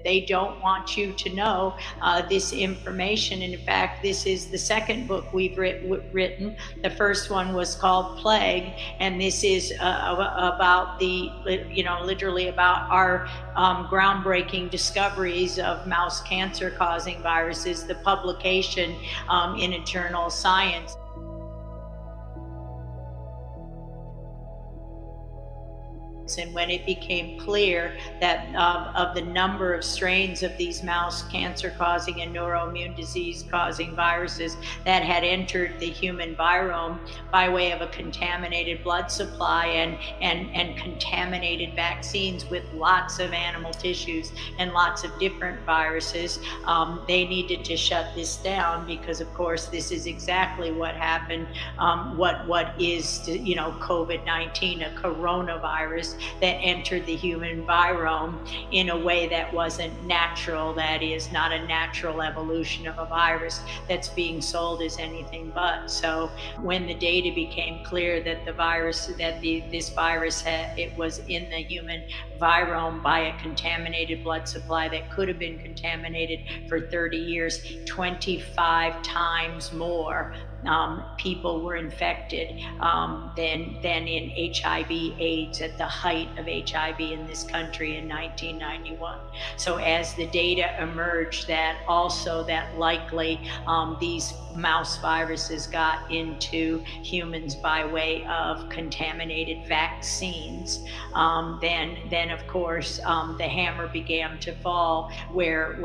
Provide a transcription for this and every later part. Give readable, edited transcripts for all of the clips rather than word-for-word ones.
They don't want you to know this information. And in fact, this is the second book we've written. The first one was called Plague, and this is about literally about our groundbreaking discoveries of mouse cancer causing viruses, the publication in a journal Science. And when it became clear that of the number of strains of these mouse cancer causing and neuroimmune disease causing viruses that had entered the human virome by way of a contaminated blood supply and contaminated vaccines with lots of animal tissues and lots of different viruses, they needed to shut this down, because of course this is exactly what happened. What is COVID-19, a coronavirus that entered the human virome in a way that wasn't natural, that is not a natural evolution of a virus that's being sold as anything but. So when the data became clear that this virus was in the human virome by a contaminated blood supply that could have been contaminated for 30 years, 25 times more people were infected than in HIV/AIDS at the height of HIV in this country in 1991. So as the data emerged that likely these mouse viruses got into humans by way of contaminated vaccines, then of course the hammer began to fall where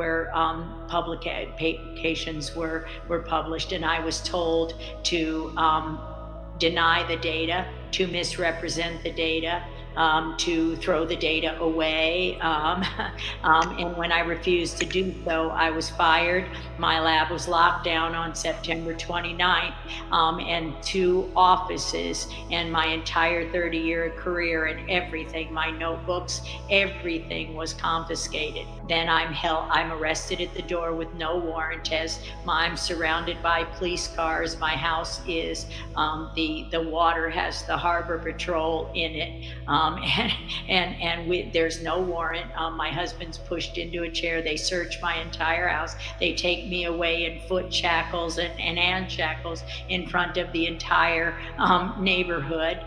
publications were published, and I was told to deny the data, to misrepresent the data, to throw the data away. And when I refused to do so, I was fired. My lab was locked down on September 29th, and 2 offices and my entire 30-year career and everything, my notebooks, everything was confiscated. Then I'm arrested at the door with no warrant, as I'm surrounded by police cars. My house is, the water has the Harbor Patrol in it. There's no warrant. My husband's pushed into a chair. They search my entire house. They take me away in foot shackles and hand shackles in front of the entire neighborhood,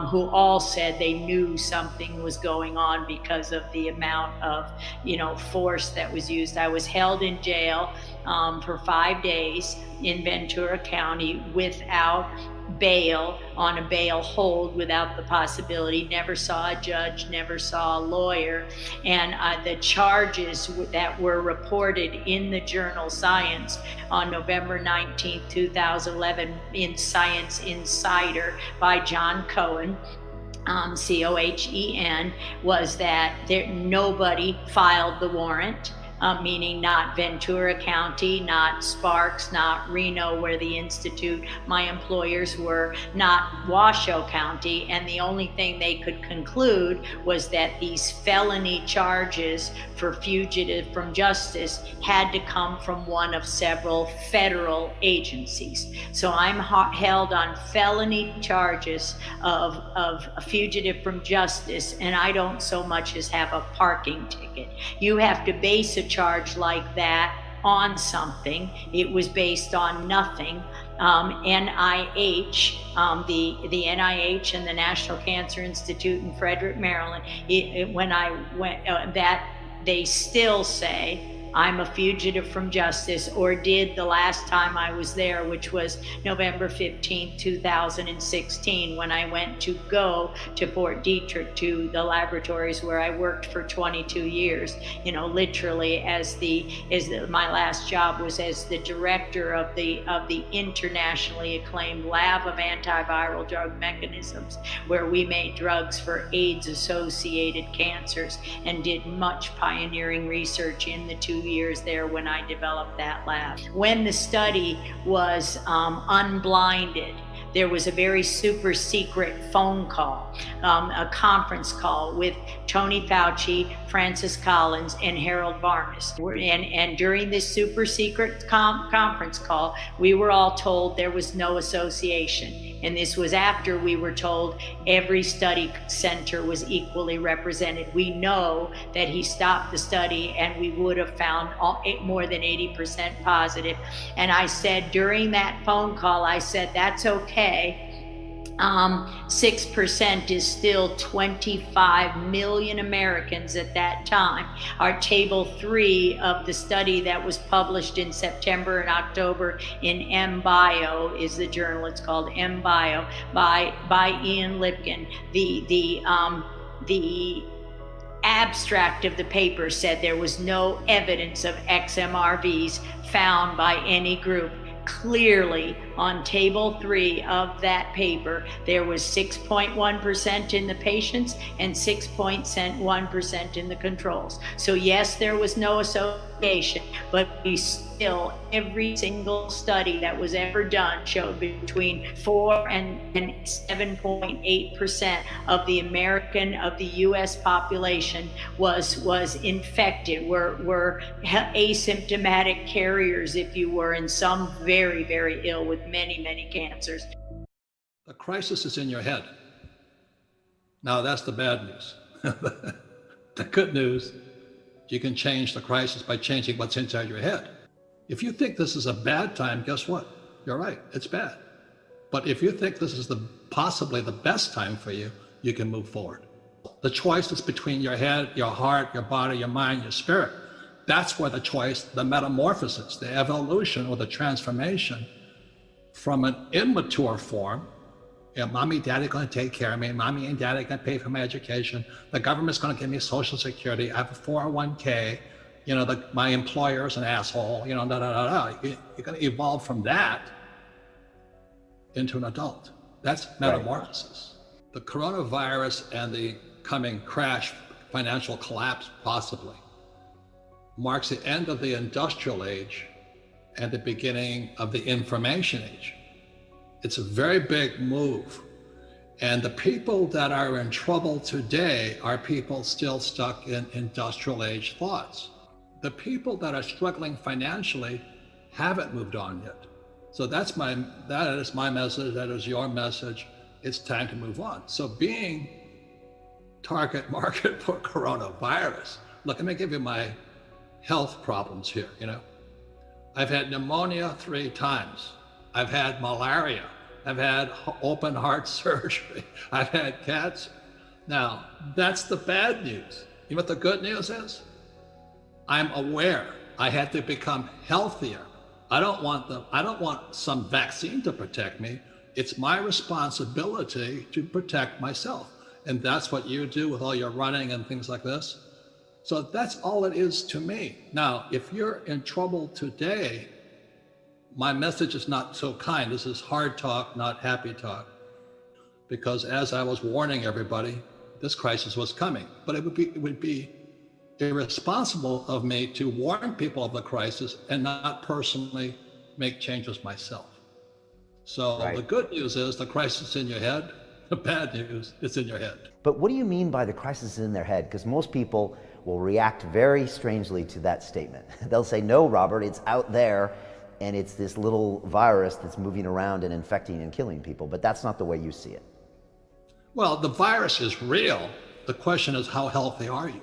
who all said they knew something was going on because of the amount of force that was used. I was held in jail for 5 days in Ventura County without bail, on a bail hold, without the possibility, never saw a judge, never saw a lawyer. And the charges that were reported in the journal Science on November 19, 2011 in Science Insider by John Cohen, Cohen, was that nobody filed the warrant. Meaning not Ventura County, not Sparks, not Reno, where the institute, my employers were, not Washoe County. And the only thing they could conclude was that these felony charges for fugitive from justice had to come from one of several federal agencies. So I'm held on felony charges of a fugitive from justice, and I don't so much as have a parking ticket. You have to base a charge like that on something. It was based on nothing. NIH, the NIH and the National Cancer Institute in Frederick, Maryland, when I went, that they still say I'm a fugitive from justice, or did the last time I was there, which was November 15, 2016, when I went to go to Fort Detrick, to the laboratories where I worked for 22 years. Literally my last job was as the director of the internationally acclaimed lab of antiviral drug mechanisms, where we made drugs for AIDS-associated cancers and did much pioneering research in the 2 years there when I developed that lab. When the study was unblinded, there was a very super secret phone call, a conference call with Tony Fauci, Francis Collins, and Harold Varmus. And during this super secret conference call, we were all told there was no association. And this was after we were told every study center was equally represented. We know that he stopped the study and we would have found more than 80% positive. And I said during that phone call, I said, that's okay. 6% is still 25 million Americans at that time. Our table 3 of the study that was published in September and October in MBio is the journal. It's called MBio by Ian Lipkin. The abstract of the paper said there was no evidence of XMRVs found by any group. Clearly, on table 3 of that paper, there was 6.1% in the patients and 6.1% in the controls. So yes, there was no association, but we still, every single study that was ever done showed between 4 and 7.8% of the US population was infected, were asymptomatic carriers, if you were, and some very, very ill with many, many cancers. The crisis is in your head. Now that's the bad news. The good news, you can change the crisis by changing what's inside your head. If you think this is a bad time, guess what? You're right, it's bad. But if you think this is possibly the best time for you, you can move forward. The choice is between your head, your heart, your body, your mind, your spirit. That's where the choice, the metamorphosis, the evolution or the transformation from an immature form, mommy, daddy going to take care of me, mommy and daddy going to pay for my education, the government's going to give me Social Security, I have a 401k, my employer's an asshole, You're going to evolve from that into an adult. That's metamorphosis. Right. The coronavirus and the coming crash, financial collapse possibly, marks the end of the industrial age and the beginning of the information age. It's a very big move. And the people that are in trouble today are people still stuck in industrial age thoughts. The people that are struggling financially haven't moved on yet. So that is my message, that is your message. It's time to move on. So being target market for coronavirus, look, let me give you my health problems here, I've had pneumonia 3 times. I've had malaria. I've had open heart surgery. I've had cancer. Now, that's the bad news. You know what the good news is? I'm aware I had to become healthier. I don't want some vaccine to protect me. It's my responsibility to protect myself. And that's what you do with all your running and things like this. So that's all it is to me. Now, if you're in trouble today, my message is not so kind. This is hard talk, not happy talk. Because as I was warning everybody, this crisis was coming. But it would be irresponsible of me to warn people of the crisis and not personally make changes myself. So The good news is the crisis is in your head. The bad news is in your head. But what do you mean by the crisis is in their head? Because most people will react very strangely to that statement. They'll say, no, Robert, it's out there, and it's this little virus that's moving around and infecting and killing people. But that's not the way you see it. Well, the virus is real. The question is, how healthy are you?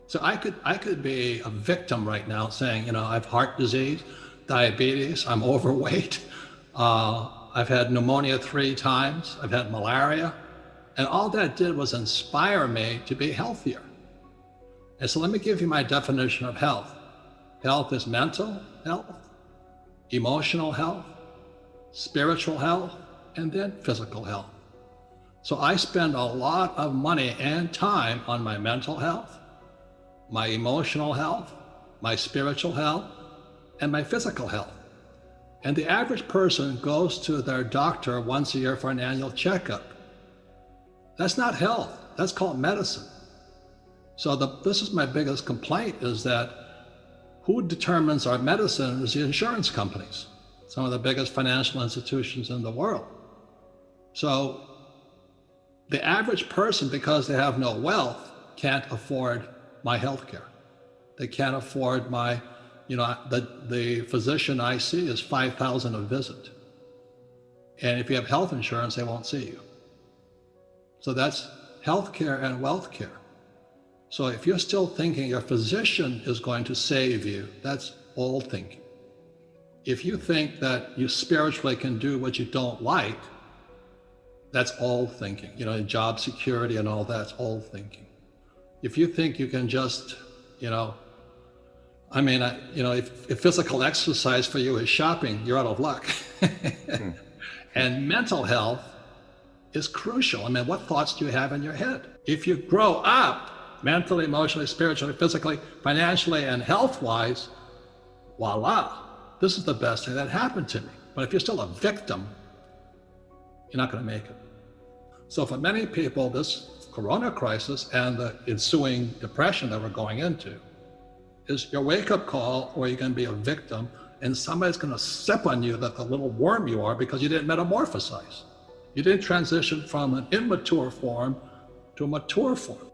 So I could be a victim right now saying, I have heart disease, diabetes, I'm overweight, I've had pneumonia 3 times, I've had malaria, and all that did was inspire me to be healthier. And so let me give you my definition of health. Health is mental health, emotional health, spiritual health, and then physical health. So I spend a lot of money and time on my mental health, my emotional health, my spiritual health, and my physical health. And the average person goes to their doctor once a year for an annual checkup. That's not health, that's called medicine. So this is my biggest complaint, is that who determines our medicine is the insurance companies, some of the biggest financial institutions in the world. So the average person, because they have no wealth, can't afford my health care. They can't afford my, the physician I see is $5,000 a visit. And if you have health insurance, they won't see you. So that's healthcare and wealth care. So if you're still thinking your physician is going to save you, that's old thinking. If you think that you spiritually can do what you don't like, that's old thinking. You know, job security and all that's old thinking. If you think you can just, if physical exercise for you is shopping, you're out of luck. And mental health is crucial. I mean, what thoughts do you have in your head? If you grow up mentally, emotionally, spiritually, physically, financially, and health-wise, voila, this is the best thing that happened to me. But if you're still a victim, you're not going to make it. So for many people, this corona crisis and the ensuing depression that we're going into is your wake-up call, where you're going to be a victim, and somebody's going to step on you like the little worm you are because you didn't metamorphosize. You didn't transition from an immature form to a mature form.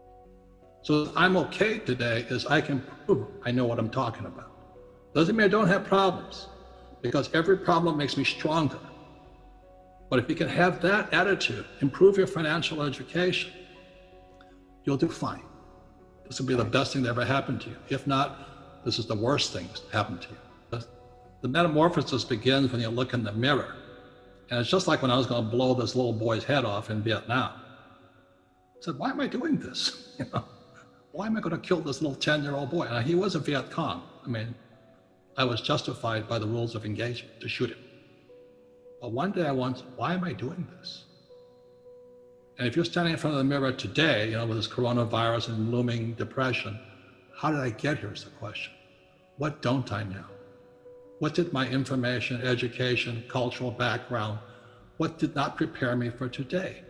So I'm okay today is I can prove I know what I'm talking about. Doesn't mean I don't have problems, because every problem makes me stronger. But if you can have that attitude, improve your financial education, you'll do fine. This will be the best thing that ever happened to you. If not, this is the worst thing that happened to you. The metamorphosis begins when you look in the mirror. And it's just like when I was going to blow this little boy's head off in Vietnam. I said, why am I doing this? Why am I going to kill this little 10-year-old boy? And he was a Viet Cong. I mean, I was justified by the rules of engagement to shoot him. But one day I wondered, why am I doing this? And if you're standing in front of the mirror today, with this coronavirus and looming depression, how did I get here is the question. What don't I know? What did my information, education, cultural background, what did not prepare me for today?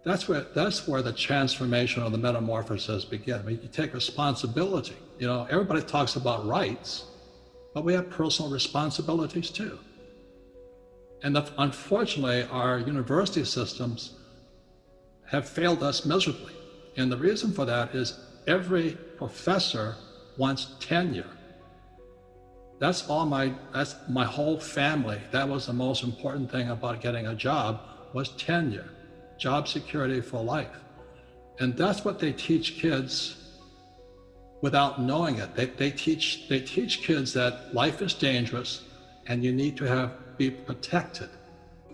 That's where the transformation of the metamorphosis begins. I mean, you take responsibility. Everybody talks about rights, but we have personal responsibilities too. And unfortunately, our university systems have failed us miserably. And the reason for that is every professor wants tenure. That's my whole family. That was the most important thing about getting a job, was tenure, job security for life. And that's what they teach kids without knowing it. They teach kids that life is dangerous and you need to be protected.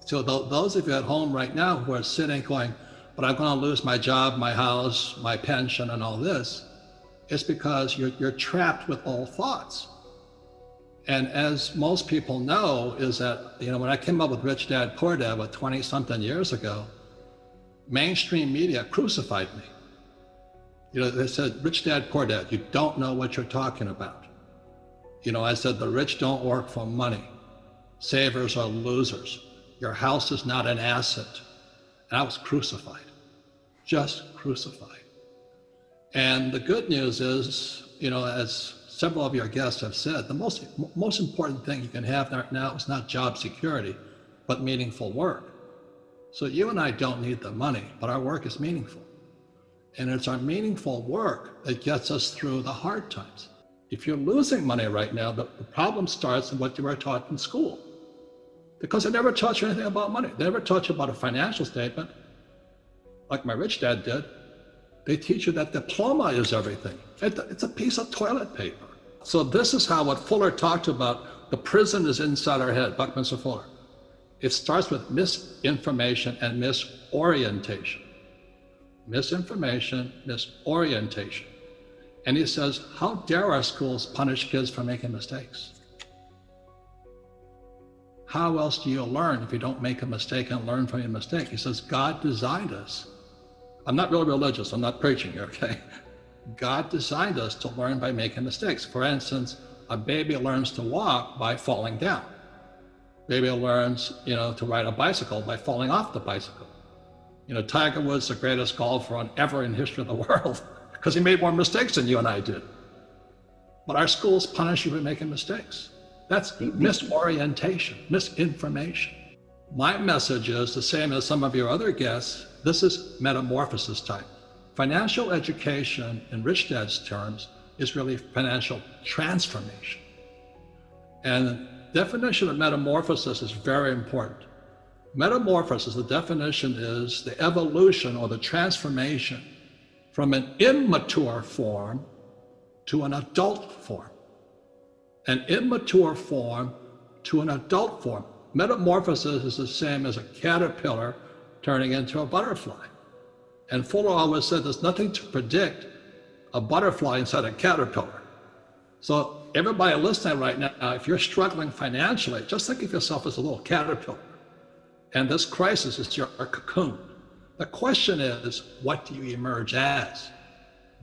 So those of you at home right now who are sitting going, but I'm going to lose my job, my house, my pension, and all this, it's because you're trapped with old thoughts. And as most people know, is that, when I came up with Rich Dad, Poor Dad, 20-something years ago, mainstream media crucified me. They said, Rich Dad, Poor Dad, you don't know what you're talking about. I said, the rich don't work for money. Savers are losers. Your house is not an asset. And I was crucified, just crucified. And the good news is, as several of your guests have said, the most important thing you can have now is not job security, but meaningful work. So you and I don't need the money, but our work is meaningful. And it's our meaningful work that gets us through the hard times. If you're losing money right now, the problem starts in what you were taught in school. Because they never taught you anything about money. They never taught you about a financial statement, like my rich dad did. They teach you that diploma is everything. It's a piece of toilet paper. So this is how what Fuller talked about, the prison is inside our head, Buckminster Fuller. It starts with misinformation and misorientation. Misinformation, misorientation. And he says, how dare our schools punish kids for making mistakes? How else do you learn if you don't make a mistake and learn from your mistake? He says, God designed us. I'm not really religious, I'm not preaching, okay? God designed us to learn by making mistakes. For instance, a baby learns to walk by falling down. Baby learns, to ride a bicycle by falling off the bicycle. Tiger Woods, the greatest golfer ever in history of the world, because he made more mistakes than you and I did. But our schools punish you for making mistakes. That's misorientation, misinformation. My message is the same as some of your other guests. This is metamorphosis time. Financial education, in Rich Dad's terms, is really financial transformation. And definition of metamorphosis is very important. Metamorphosis, the definition is the evolution or the transformation from an immature form to an adult form. An immature form to an adult form. Metamorphosis is the same as a caterpillar turning into a butterfly. And Fuller always said there's nothing to predict a butterfly inside a caterpillar. So everybody listening right now, if you're struggling financially, just think of yourself as a little caterpillar. And this crisis is your cocoon. The question is, what do you emerge as?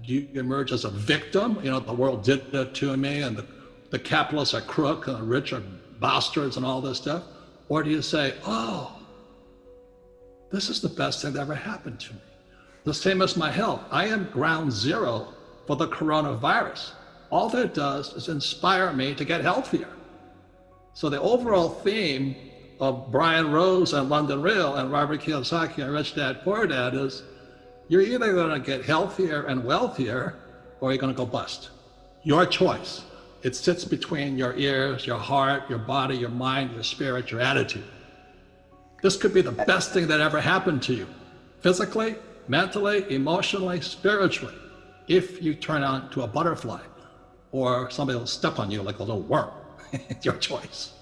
Do you emerge as a victim? You know, the world did it to me, and the capitalists are crook, and the rich are bastards, and all this stuff? Or do you say, oh, this is the best thing that ever happened to me? The same as my health. I am ground zero for the coronavirus. All that does is inspire me to get healthier. So the overall theme of Brian Rose and London Real and Robert Kiyosaki and Rich Dad Poor Dad is, you're either going to get healthier and wealthier, or you're going to go bust. Your choice. It sits between your ears, your heart, your body, your mind, your spirit, your attitude. This could be the best thing that ever happened to you, physically, mentally, emotionally, spiritually, if you turn on to a butterfly, or somebody will step on you like a little worm. It's your choice.